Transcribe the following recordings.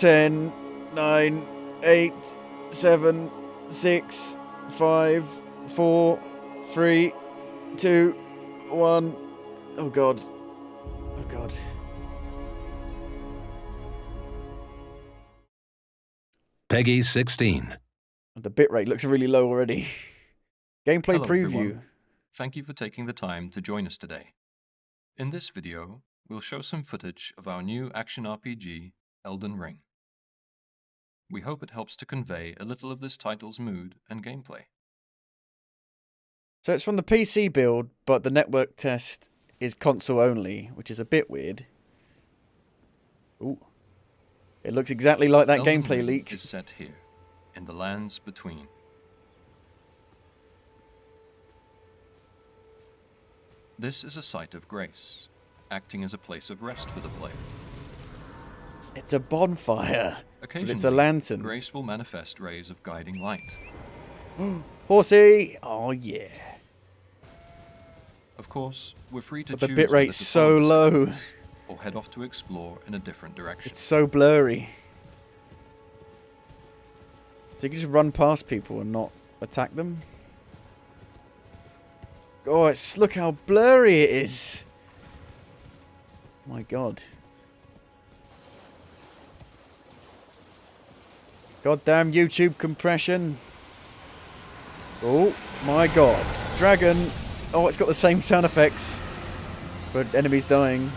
10, 9, 8, 7, 6, 5, 4, 3, 2, 1. Oh god. Oh god. Peggy 16. The bitrate looks really low already. Gameplay Hello, preview. everyone. Thank you for taking the time to join us today. In this video, we'll show some footage of our new action RPG, Elden Ring. We hope it helps to convey a little of this title's mood and gameplay. So it's from the PC build, but the network test is console only, which is a bit weird. Ooh. It looks exactly like that Elden gameplay Ring leak. is set here, in the lands between. This is a site of grace, acting as a place of rest for the player. It's a bonfire. Occasionally, But it's a lantern. grace will manifest rays of guiding light. Horsey! Oh yeah. Of course, we're free to But the choose bitrate's whether to so follow this low. guidance or head off to explore in a different direction. It's so blurry. So you can just run past people and not attack them? Oh, look how blurry it is. My god. Goddamn YouTube compression. Oh my god. Dragon. Oh, it's got the same sound effects for enemies dying.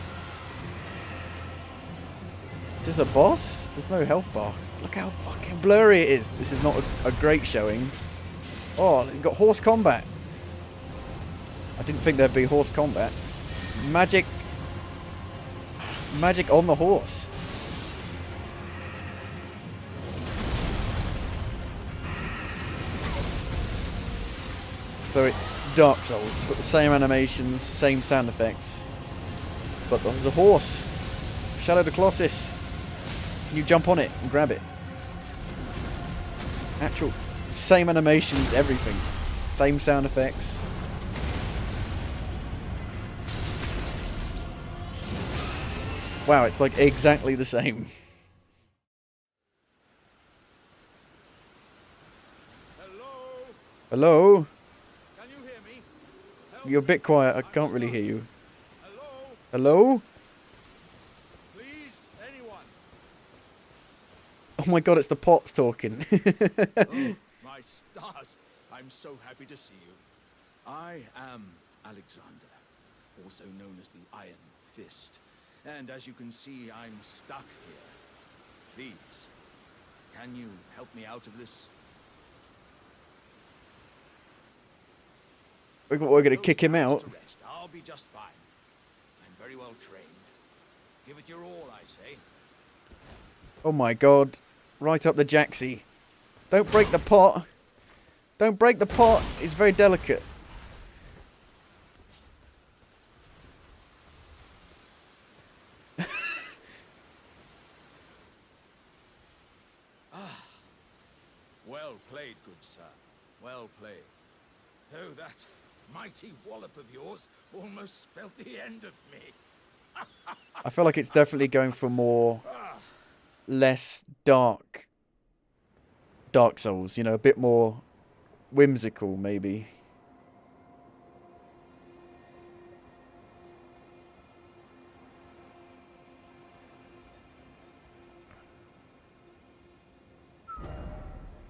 Is this a boss? There's no health bar. Look how fucking blurry it is. This is not a great showing. Oh, you've got horse combat. I didn't think there'd be horse combat. Magic on the horse. So it's Dark Souls. It's got the same animations, same sound effects. But there's a horse. Shadow the Colossus. Can you jump on it and grab it? Actual same animations, everything. Same sound effects. Wow, it's like exactly the same. Hello? Can you hear me? You're a bit quiet. I can't really hear you. Hello? Hello? Please, anyone? Oh my god, it's the pots talking. Oh, my stars. I'm so happy to see you. I am Alexander, also known as the Iron Fist. And as you can see, I'm stuck here. Please, can you help me out of this? We're going to Those kick him guards out. to rest. I'll be just fine. I'm very well trained. Give it your all, I say. Oh my god. Right up the jacksie. Don't break the pot. Don't break the pot. It's very delicate. Well played, good sir. Well played. Though that mighty wallop of yours almost spelled the end of me. I feel like it's definitely going for more, less Dark Souls. You know, a bit more whimsical, maybe.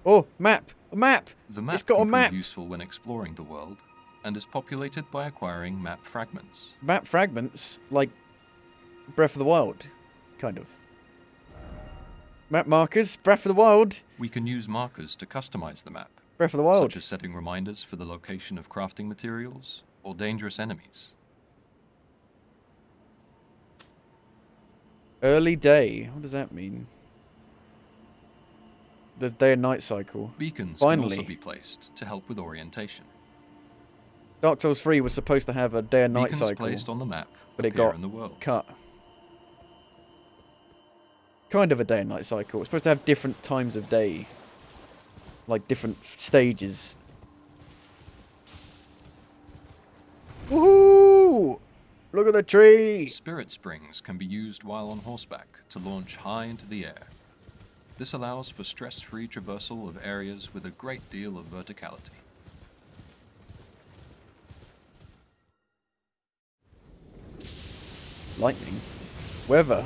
Oh, map! A map! The map It's got a can map! prove useful when exploring the world, and is populated by acquiring map fragments. Map fragments, like Breath of the Wild, kind of. Map markers, Breath of the Wild. We can use markers to customize the map, Breath of the Wild. such as setting reminders for the location of crafting materials or dangerous enemies. Early day. What does that mean? There's day and night cycle. Beacons Finally. can also be placed to help with orientation. Dark Souls 3 was supposed to have a day and night Beacons cycle, placed on the map but it appear got in the world. cut. Kind of a day and night cycle. It's supposed to have different times of day. Like different stages. Woohoo! Look at the tree! Spirit springs can be used while on horseback to launch high into the air. This allows for stress-free traversal of areas with a great deal of verticality. Lightning. Weather.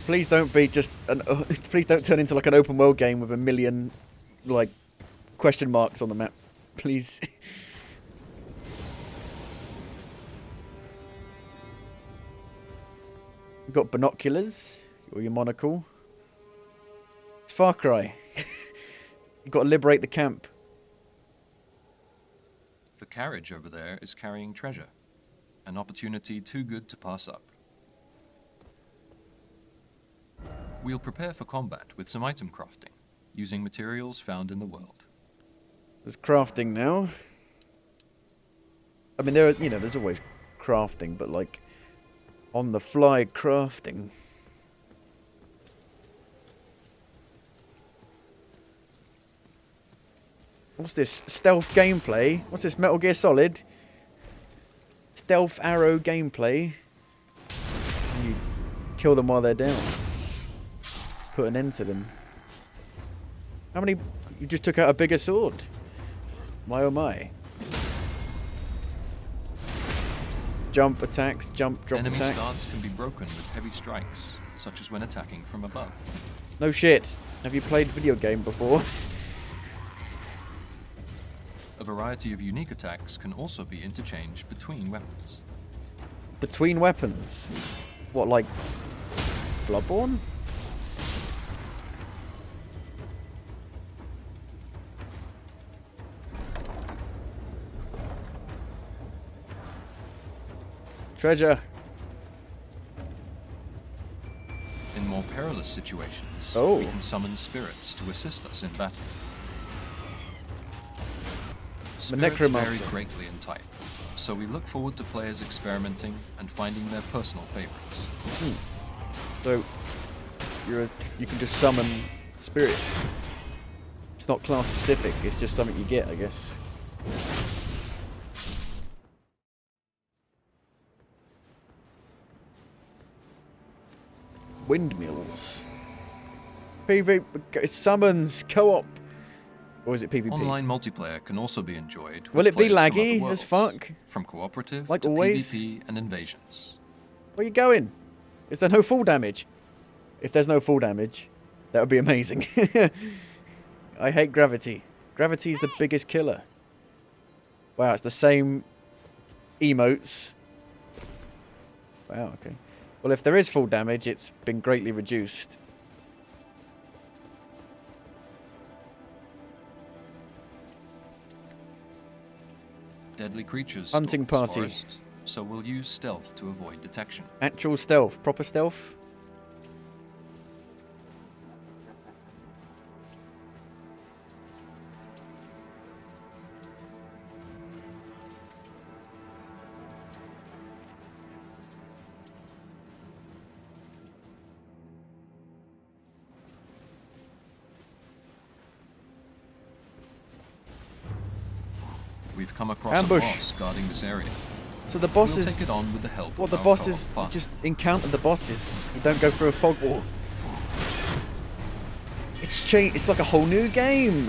Please don't be just an. Please don't turn into like an open world game with a million, like, question marks on the map. Please. You've got binoculars or your monocle. It's Far Cry. You've got to liberate the camp. The carriage over there is carrying treasure, an opportunity too good to pass up. We'll prepare for combat with some item crafting, using materials found in the world. There's crafting now. I mean, there's always crafting, but like on the fly crafting. What's this? Stealth gameplay? What's this? Metal Gear Solid? Stealth arrow gameplay? You kill them while they're down. Put an end to them. How many? You just took out a bigger sword. My oh my. Jump attacks, jump, drop Enemy attacks. stance can be broken with heavy strikes, such as when attacking from above. No shit. Have you played video game before? A variety of unique attacks can also be interchanged between weapons. Between weapons? What, like Bloodborne? Treasure. In more perilous situations, Oh. we can summon spirits to assist us in battle. Spirits vary necromancer. greatly in type, so we look forward to players experimenting and finding their personal favorites. So you can just summon spirits. It's not class specific, it's just something you get, I guess. Windmills. PvP summons co-op. Or is it PvP? Online multiplayer can also be enjoyed. Will with it be players from laggy other as worlds, fuck? From cooperative Like to always? PvP and invasions. Where are you going? Is there no fall damage? If there's no fall damage, that would be amazing. I hate gravity. Gravity's the biggest killer. Wow, it's the same emotes. Wow, okay. Well, if there is full damage, it's been greatly reduced. Deadly creatures Hunting stalk this party. forest, so we'll use stealth to avoid detection. Actual stealth. Proper stealth. We've come across Ambush. a boss guarding this area. So the We'll bosses... take it on with the help Well, of the our bosses co-op partner. just encounter the bosses. You don't go through a fog wall. It's like a whole new game.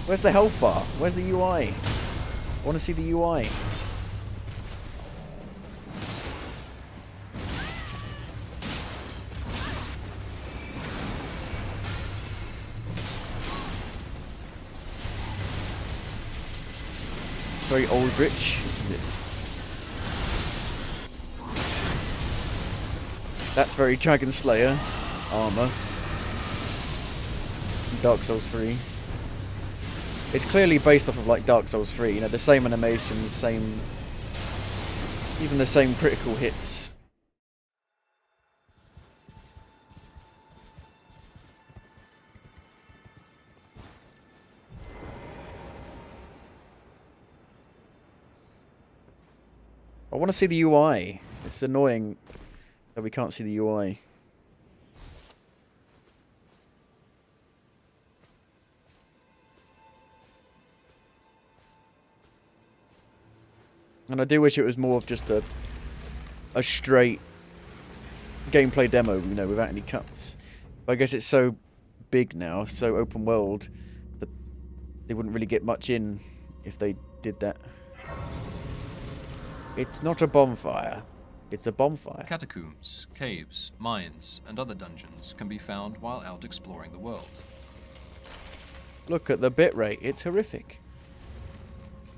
Where's the health bar? Where's the UI? I want to see the UI. Very Aldrich. This. That's very Dragon Slayer armor. Dark Souls 3. It's clearly based off of like Dark Souls 3, you know, the same animations, even the same critical hits. I want to see the UI. It's annoying that we can't see the UI. And I do wish it was more of just a straight gameplay demo, you know, without any cuts. But I guess it's so big now, so open world, that they wouldn't really get much in if they did that. It's not a bonfire. It's a bonfire. Catacombs, caves, mines, and other dungeons can be found while out exploring the world. Look at the bitrate. It's horrific.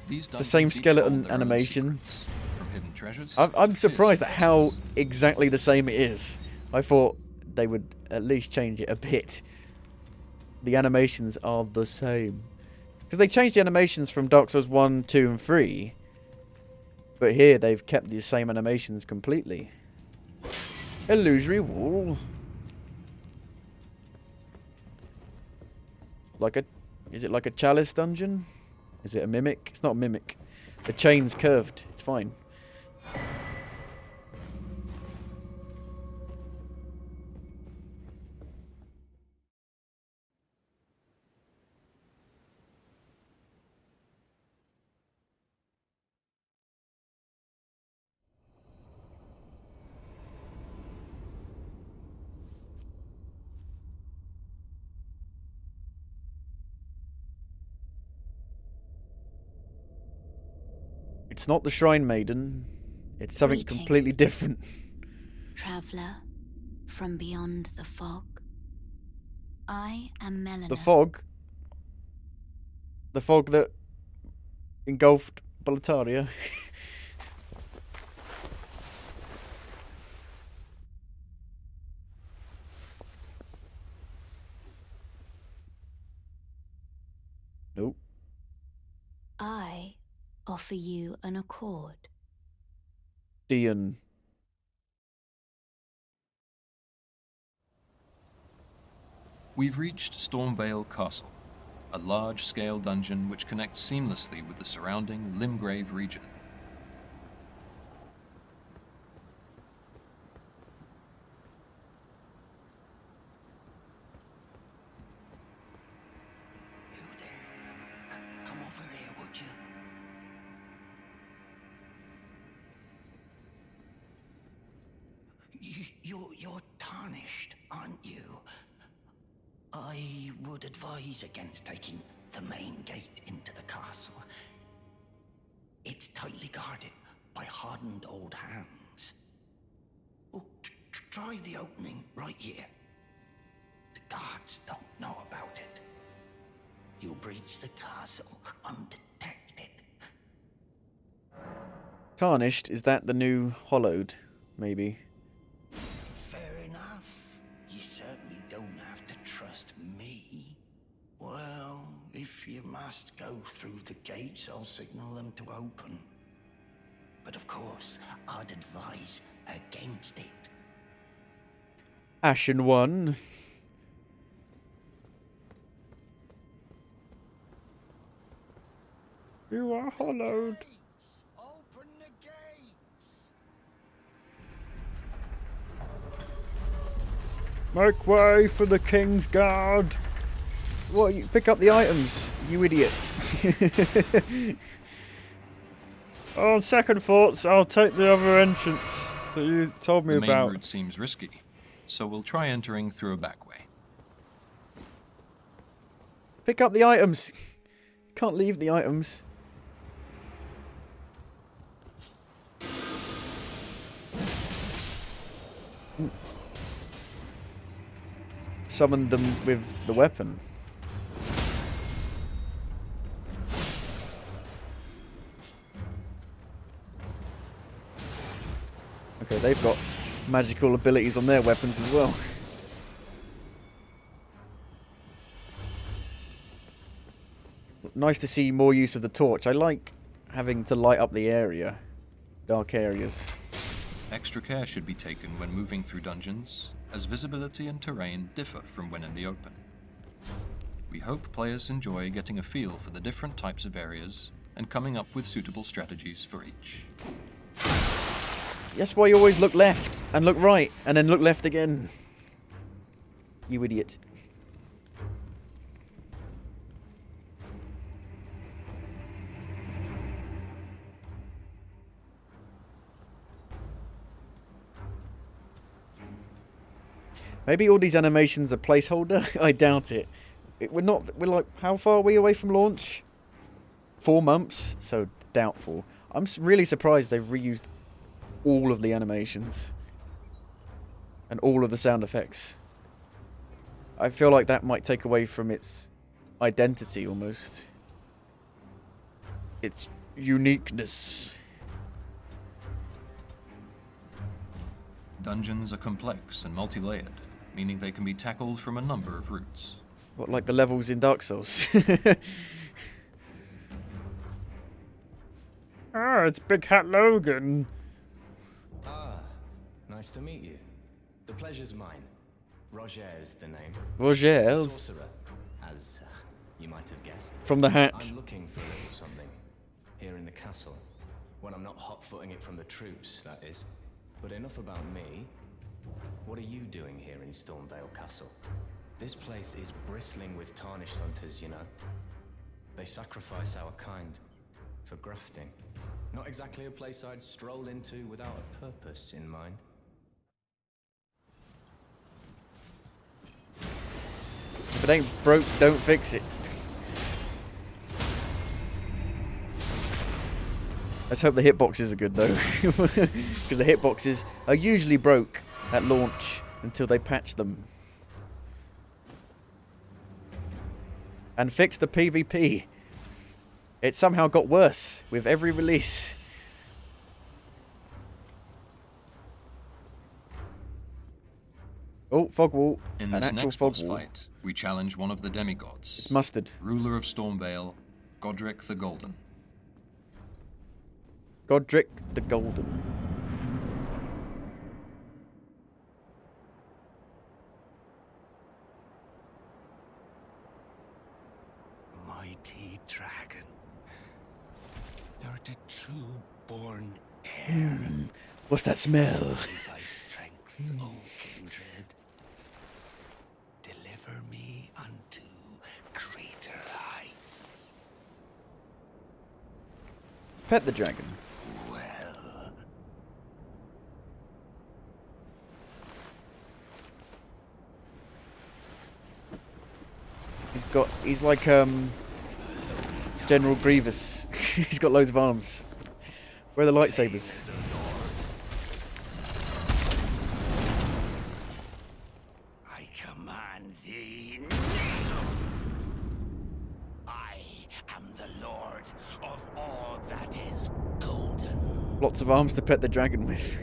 These The same dungeons each skeleton hold their own animation. secrets, from hidden treasures I'm to surprised at fearsome how bosses. exactly the same it is. I thought they would at least change it a bit. The animations are the same. Because they changed the animations from Dark Souls 1, 2, and 3. But here they've kept the same animations completely. Illusory wall. Like a... Is it like a chalice dungeon? Is it a mimic? It's not a mimic. The chain's curved. It's fine. It's not the Shrine Maiden. It's something completely Greetings. different. Traveller from beyond the fog. I am Melina. The fog? The fog that engulfed Boletaria? Nope. I offer you an accord. Dian. We've reached Stormvale Castle, a large-scale dungeon which connects seamlessly with the surrounding Limgrave region. You there? Come over here, would you? You're tarnished, aren't you? I would advise against taking the main gate into the castle. It's tightly guarded by hardened old hands. Oh, try the opening right here. The guards don't know about it. You'll breach the castle undetected. Tarnished, is that the new Hollowed? Maybe. Fair enough. You certainly don't have to trust me. Well, if you must go through the gates, I'll signal them to open. But of course, I'd advise against it. Ashen One. You are hollowed. Open the gates! Make way for the King's Guard. What? You pick up the items, you idiot. On second thoughts, I'll take the other entrance that you told me The main about. route seems risky, so we'll try entering through a back way. Pick up the items. Can't leave the items. Summon them with the weapon. Okay, they've got magical abilities on their weapons as well. Nice to see more use of the torch. I like having to light up the area. Dark areas. Extra care should be taken when moving through dungeons, as visibility and terrain differ from when in the open. We hope players enjoy getting a feel for the different types of areas and coming up with suitable strategies for each. That's why you always look left and look right and then look left again. You idiot. Maybe all these animations are placeholder. I doubt it. We're like, how far are we away from launch? 4 months, so doubtful. I'm really surprised they've reused all of the animations and all of the sound effects. I feel like that might take away from its identity almost. Its uniqueness. Dungeons are complex and multi-layered, meaning they can be tackled from a number of routes. What, like the levels in Dark Souls? Ah, it's Big Hat Logan. Ah, nice to meet you. The pleasure's mine. Roger's the name. Roger's? Sorcerer, as you might have guessed. From the hat. I'm looking for a little something here in the castle. When I'm not hot-footing it from the troops, that is. But enough about me. What are you doing here in Stormvale Castle? This place is bristling with tarnished hunters, you know. They sacrifice our kind for grafting. Not exactly a place I'd stroll into without a purpose in mind. If it ain't broke, don't fix it. Let's hope the hitboxes are good though. Because the hitboxes are usually broke at launch until they patch them. And fix the PvP. It somehow got worse with every release. Oh, fog wall. In An this actual next fog boss wall. fight, we challenge one of the demigods. It's mustard. Ruler of Stormvale, Godric the Golden. Godric the Golden. Mighty dragon. Thou the true born heir. What's that smell? With thy strength, O kindred. Deliver me unto greater heights. Pet the dragon. Well, He's like General Grievous. He's got loads of arms. Where are the lightsabers? I command thee now. I am the Lord of all that is golden. Lots of arms to pet the dragon with.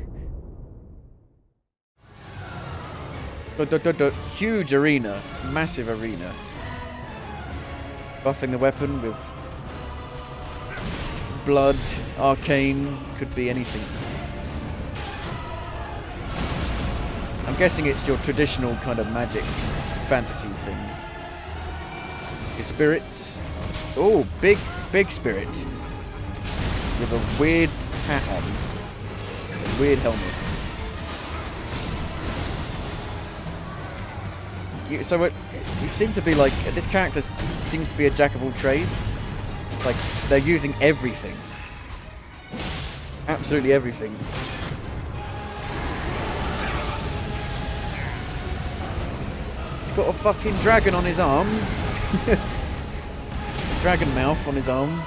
Huge arena. Massive arena. Buffing the weapon with blood, arcane, could be anything. I'm guessing it's your traditional kind of magic fantasy thing. Your spirits. Oh, big spirit. With a weird hat on. A weird helmet. So we seem to be like, this character seems to be a jack of all trades. Like, they're using everything. Absolutely everything. He's got a fucking dragon on his arm. Dragon mouth on his arm.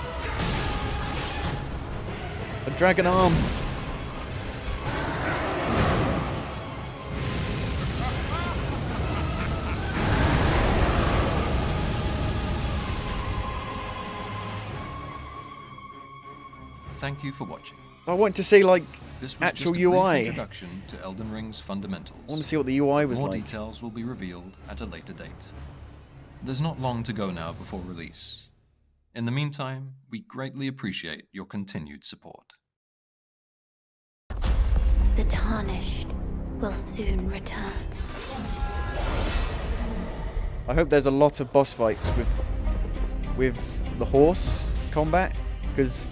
A dragon arm. Thank you for watching. I want to see, like, This was actual just a brief UI. introduction to Elden Ring's fundamentals. I want to see what the UI was More like. details will be revealed at a later date. There's not long to go now before release. In the meantime, we greatly appreciate your continued support. The tarnished will soon return. I hope there's a lot of boss fights with the horse combat, because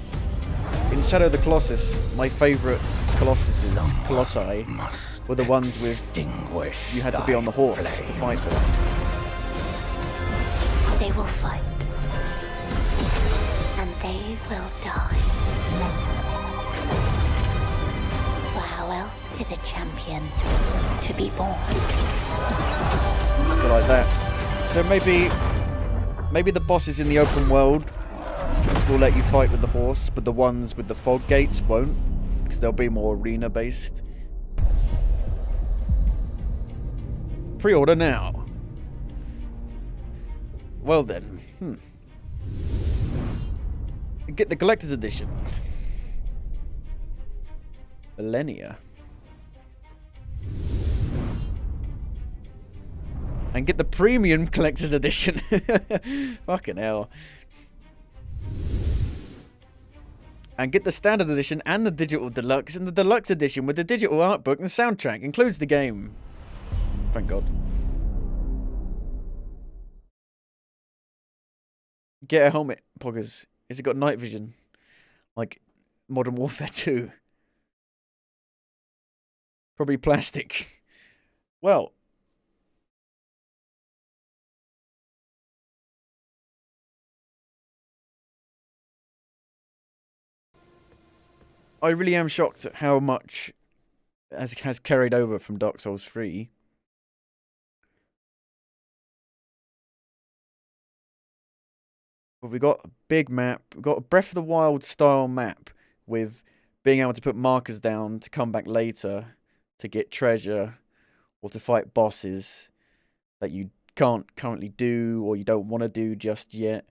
in Shadow of the Colossus, my favourite Colossi, were the ones with you had to be on the horse to fight them. They will fight. And they will die. For how else is a champion to be born. So like that. So maybe the bosses in the open world will let you fight with the horse, but the ones with the fog gates won't, because they'll be more arena based. Pre-order now. Well then, get the collector's edition. Millennia. And get the premium collector's edition. Fucking hell. And get the standard edition and the digital deluxe, and the deluxe edition with the digital art book and soundtrack. Includes the game. Thank God. Get a helmet, Poggers. Has it got night vision? Like Modern Warfare 2. Probably plastic. Well. I really am shocked at how much has carried over from Dark Souls 3. But we got a big map. We got a Breath of the Wild style map with being able to put markers down to come back later to get treasure or to fight bosses that you can't currently do or you don't want to do just yet.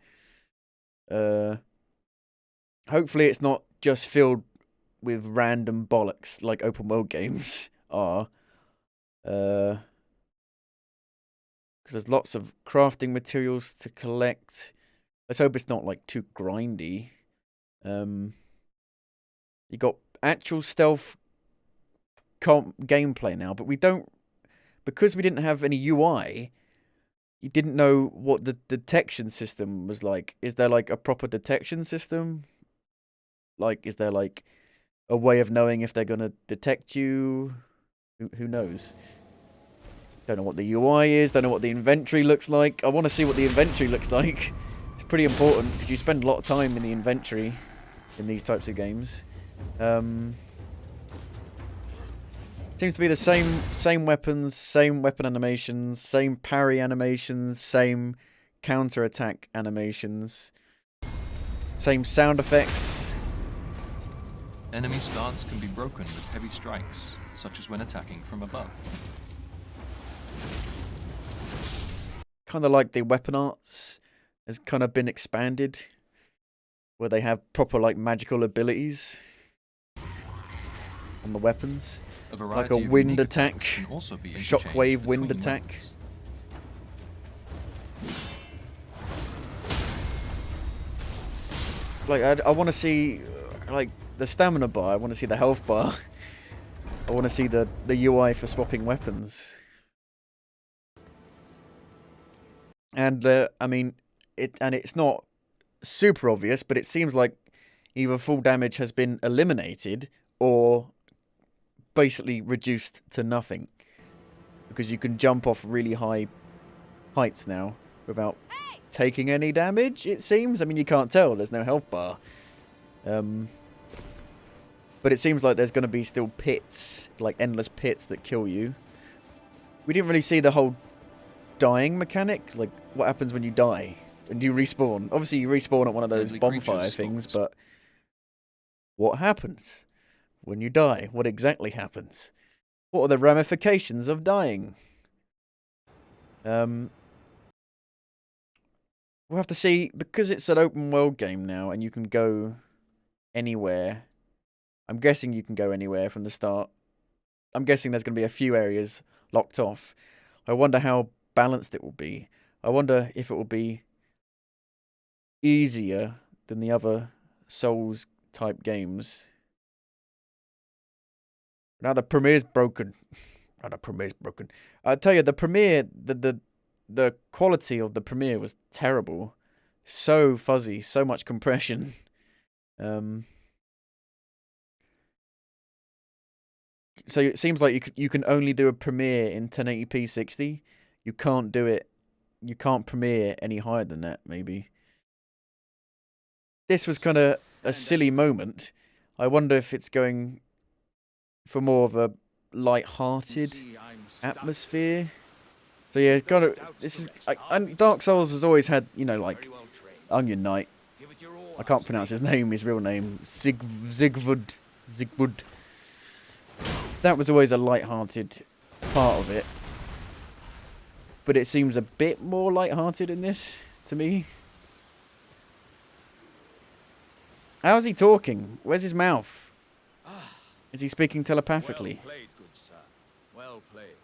Hopefully it's not just filled with random bollocks like open world games are. Because there's lots of crafting materials to collect. Let's hope it's not like too grindy. You got actual stealth gameplay now, but we don't, because we didn't have any UI. You didn't know what the detection system was like. Is there like a proper detection system? Like, is there like a way of knowing if they're gonna detect you? Who knows? Don't know what the UI is. Don't know what the inventory looks like. I want to see what the inventory looks like. It's pretty important because you spend a lot of time in the inventory in these types of games. Seems to be the same weapons, same weapon animations, same parry animations, same counter-attack animations, same sound effects. Enemy stance can be broken with heavy strikes, such as when attacking from above. Kind of like the weapon arts has kind of been expanded, where they have proper like magical abilities on the weapons. Like a wind attack, shockwave wind attack. Like I want to see like the stamina bar. I want to see the health bar. I want to see the UI for swapping weapons. And I mean, it's not super obvious, but it seems like either full damage has been eliminated or basically reduced to nothing, because you can jump off really high heights now without taking any damage, it seems. I mean, you can't tell, there's no health bar, but it seems like there's going to be still pits, like endless pits that kill you. We didn't really see the whole dying mechanic, like what happens when you die and you respawn. Obviously you respawn at one of those bonfire things, but what happens when you die? What exactly happens? What are the ramifications of dying? We'll have to see, because it's an open world game now and you can go anywhere. I'm guessing you can go anywhere from the start. I'm guessing there's going to be a few areas locked off. I wonder how balanced it will be. I wonder if it will be easier than the other Souls type games. Now the Premiere's broken. Now the Premiere's broken. I tell you, the Premiere, the quality of the Premiere was terrible. So fuzzy, so much compression. So it seems like you can only do a Premiere in 1080p 60. You can't do it. You can't Premiere any higher than that, maybe. This was kind of a silly moment. I wonder if it's going for more of light-hearted See, I'm stuck. atmosphere. So yeah, it's got this is and Dark Souls has always had, you know, like Very well trained. Onion Knight. Give it your all. I can't pronounce his name, his real name, Zigwood. That was always a light-hearted part of it, but it seems a bit more light-hearted in this to me. How's he talking? Where's his mouth? Is he speaking telepathically? Well played, good sir. Well played.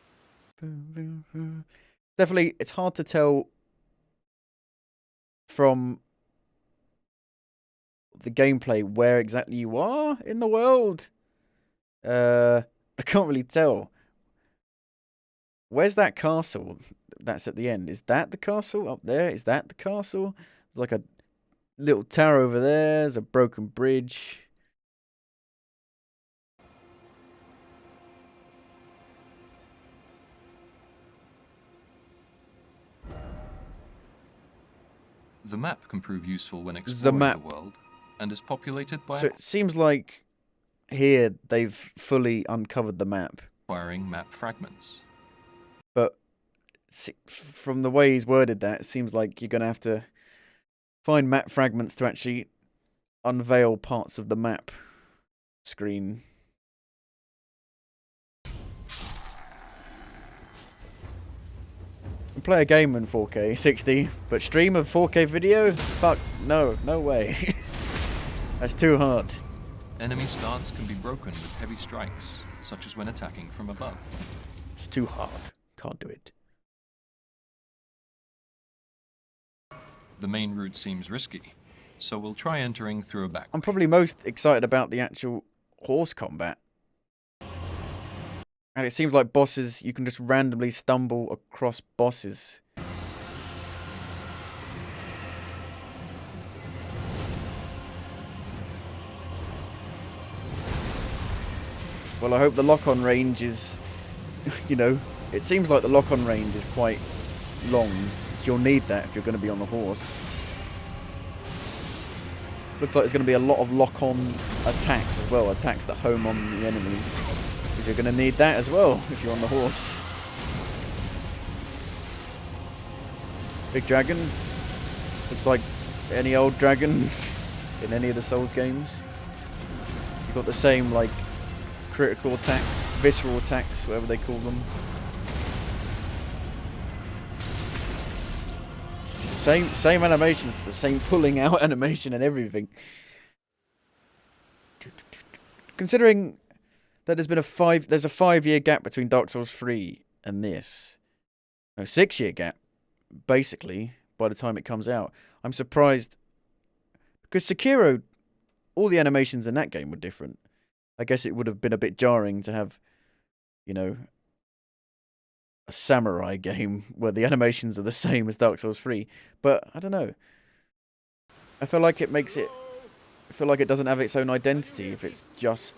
Definitely, it's hard to tell from the gameplay where exactly you are in the world. I can't really tell. Where's that castle that's at the end? Is that the castle up there? Is that the castle? There's like a little tower over there. There's a broken bridge. The map can prove useful when exploring the world, and is populated by So it seems like here they've fully uncovered the map. acquiring map fragments. But from the way he's worded that, it seems like you're going to have to find map fragments to actually unveil parts of the map screen. Play a game in 4K 60, but stream a 4K video? Fuck, no way. That's too hard. Enemy stance can be broken with heavy strikes, such as when attacking from above. It's too hard. Can't do it. The main route seems risky, so we'll try entering through a back I'm way. probably most excited about the actual horse combat. And it seems like bosses, you can just randomly stumble across bosses. Well, I hope the lock-on range is, you know, it seems like the lock-on range is quite long. You'll need that if you're going to be on the horse. Looks like there's going to be a lot of lock-on attacks as well, attacks that home on the enemies. Because you're going to need that as well if you're on the horse. Big dragon. Looks like any old dragon in any of the Souls games. You've got the same, like, critical attacks, visceral attacks, whatever they call them. Same animation, the same pulling out animation and everything. Considering that there's a 5-year gap between Dark Souls 3 and this. No, 6-year gap, basically, by the time it comes out. I'm surprised. Because Sekiro, all the animations in that game were different. I guess it would have been a bit jarring to have, you know, a samurai game where the animations are the same as Dark Souls 3. But, I don't know. I feel like it makes it... I feel like it doesn't have its own identity if it's just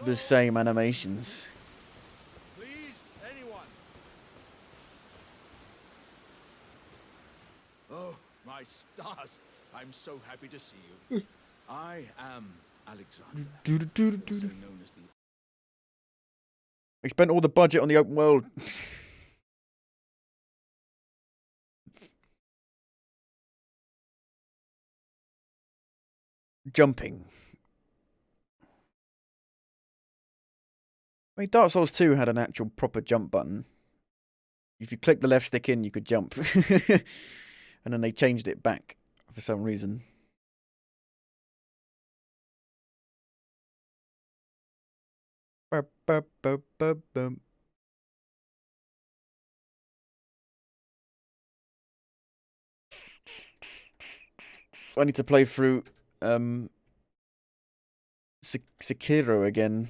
the same animations. Please, anyone. Oh, my stars. I'm so happy to see you. I am Alexander, also known as the... We spent all the budget on the open world. Jumping. I mean, Dark Souls 2 had an actual proper jump button. If you click the left stick in, you could jump. And then they changed it back for some reason. I need to play through Sekiro again.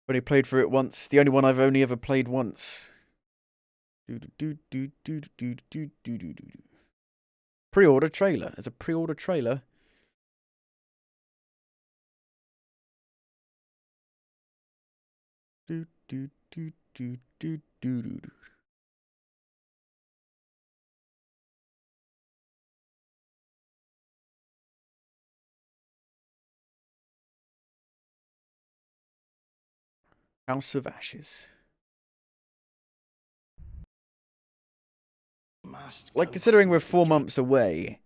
I've only played through it once. The only one I've only ever played once. Pre-order trailer. There's a pre-order trailer. House of Ashes. Like, considering we're 4 months away,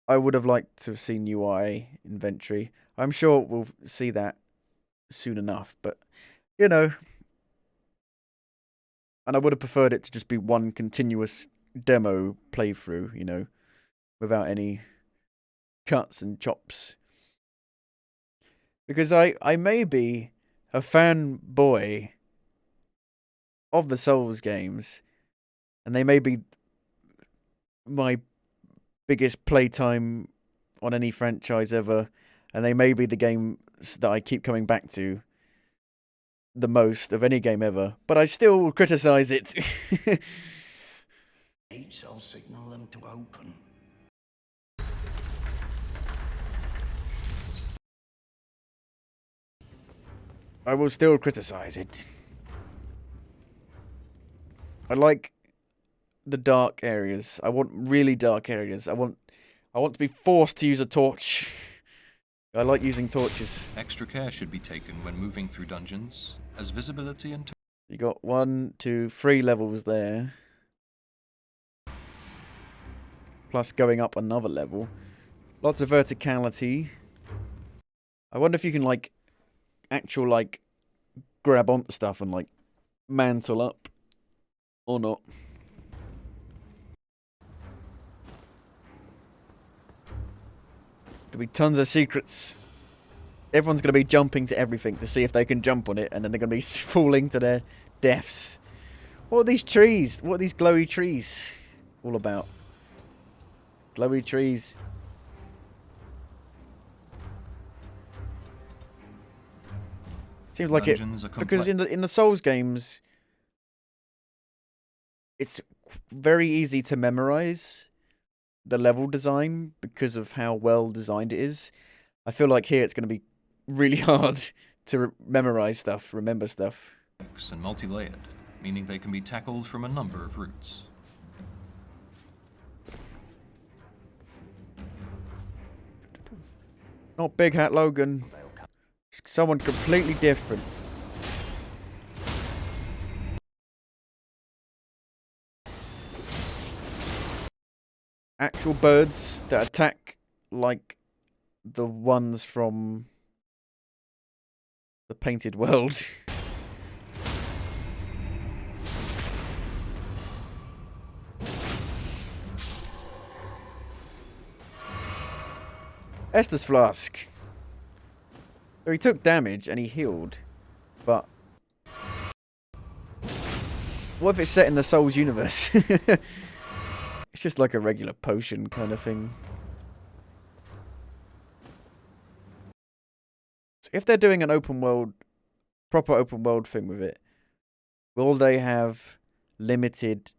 I would have liked to have seen UI inventory. I'm sure we'll see that soon enough, but, you know. And I would have preferred it to just be one continuous demo playthrough, you know, without any cuts and chops. Because I may be a fanboy of the Souls games, and they may be my biggest playtime on any franchise ever, and they may be the games that I keep coming back to the most of any game ever, but I still criticize it. I'll signal them to open. I will still criticize it. I like the dark areas. I want really dark areas. I want to be forced to use a torch. I like using torches. Extra care should be taken when moving through dungeons, as visibility and You got 1, 2, 3 levels there. Plus going up another level. Lots of verticality. I wonder if you can, like, grab onto stuff and, like, mantle up. Or not. There'll be tons of secrets. Everyone's going to be jumping to everything to see if they can jump on it, and then they're going to be falling to their deaths. What are these trees? What are these glowy trees all about? Glowy trees. Seems like it, because in the Souls games, it's very easy to memorize the level design because of how well designed it is. I feel like here it's going to be really hard to memorize stuff, remember stuff. And multi-layered, meaning they can be tackled from a number of routes. Not Big Hat Logan. Someone completely different. Actual birds that attack like the ones from the Painted World. Estus Flask. So he took damage and he healed, but what if it's set in the Souls universe? It's just like a regular potion kind of thing. So if they're doing an open world, proper open world thing with it, will they have limited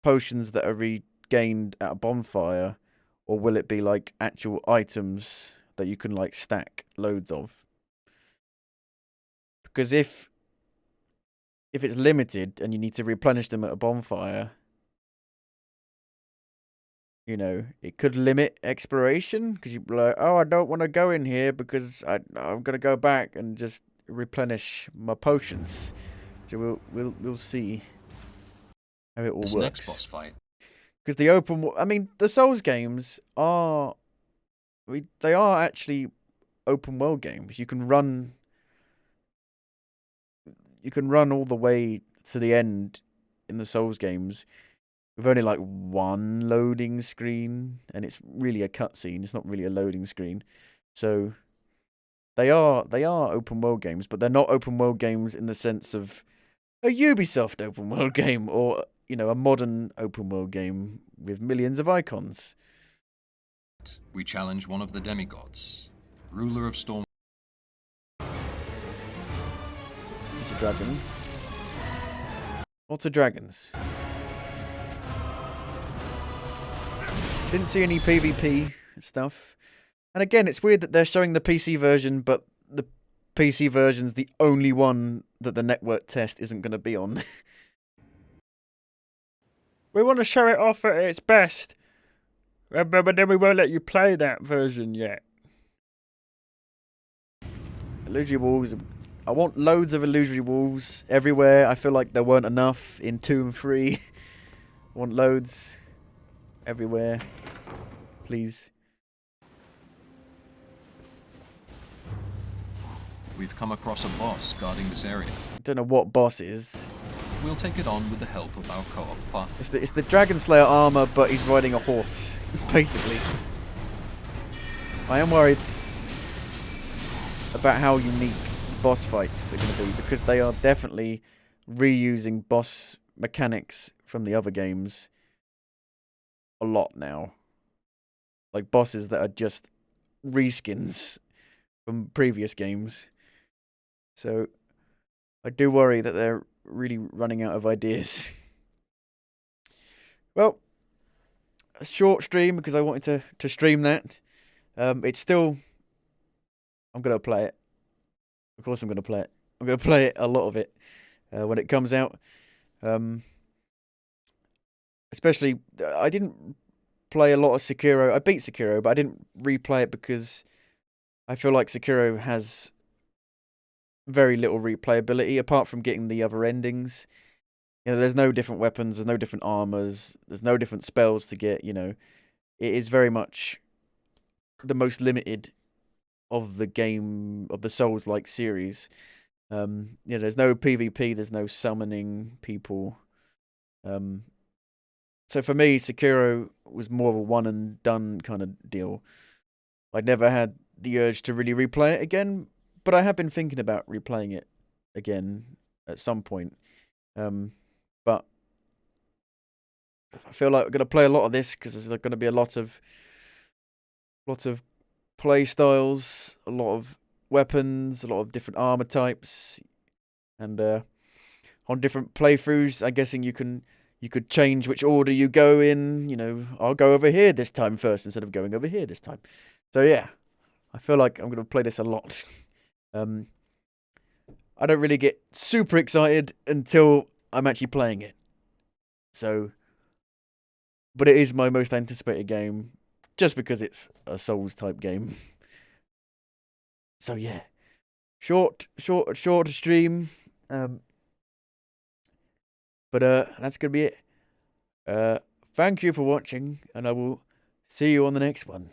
potions that are regained at a bonfire, or will it be like actual items that you can like stack loads of? Because if it's limited and you need to replenish them at a bonfire, you know, it could limit exploration, because you'd be like, oh, I don't want to go in here because I'm going to go back and just replenish my potions. So we'll see how it all works. Next boss fight. Because the the Souls games are, they are actually open world games. You can run all the way to the end in the Souls games with only like one loading screen, and it's really a cutscene. It's not really a loading screen. So they are open world games, but they're not open world games in the sense of a Ubisoft open world game, or, you know, a modern open world game with millions of icons. We challenge one of the demigods, ruler of Storm. He's a dragon. Lots of dragons. Didn't see any PvP stuff. And again, it's weird that they're showing the PC version, but the PC version's the only one that the network test isn't going to be on. We want to show it off at its best, but then we won't let you play that version yet. Illusory walls. I want loads of illusory walls everywhere. I feel like there weren't enough in 2 and 3. I want loads everywhere. Please. We've come across a boss guarding this area. I don't know what boss is. We'll take it on with the help of our co-op partner. It's the Dragon Slayer armor, but he's riding a horse, basically. I am worried about how unique boss fights are going to be, because they are definitely reusing boss mechanics from the other games a lot now. Like bosses that are just reskins from previous games. So I do worry that they're really running out of ideas. Well, a short stream because I wanted to stream that. It's still... I'm going to play it. Of course I'm going to play it. I'm going to play it, a lot of it, when it comes out. Especially, I didn't play a lot of Sekiro. I beat Sekiro, but I didn't replay it because I feel like Sekiro has very little replayability, apart from getting the other endings. You know, there's no different weapons, there's no different armors, there's no different spells to get, you know. It is very much the most limited of the game, of the Souls-like series. You know, there's no PvP, there's no summoning people. So for me, Sekiro was more of a one and done kind of deal. I never had the urge to really replay it again, but I have been thinking about replaying it again at some point. But I feel like I'm going to play a lot of this because there's going to be a lot of play styles, a lot of weapons, a lot of different armor types, and on different playthroughs, I'm guessing you could change which order you go in. You know, I'll go over here this time first instead of going over here this time. So yeah, I feel like I'm going to play this a lot. I don't really get super excited until I'm actually playing it. So, but it is my most anticipated game, just because it's a Souls type game. So yeah, short stream. But that's gonna be it. Thank you for watching, and I will see you on the next one.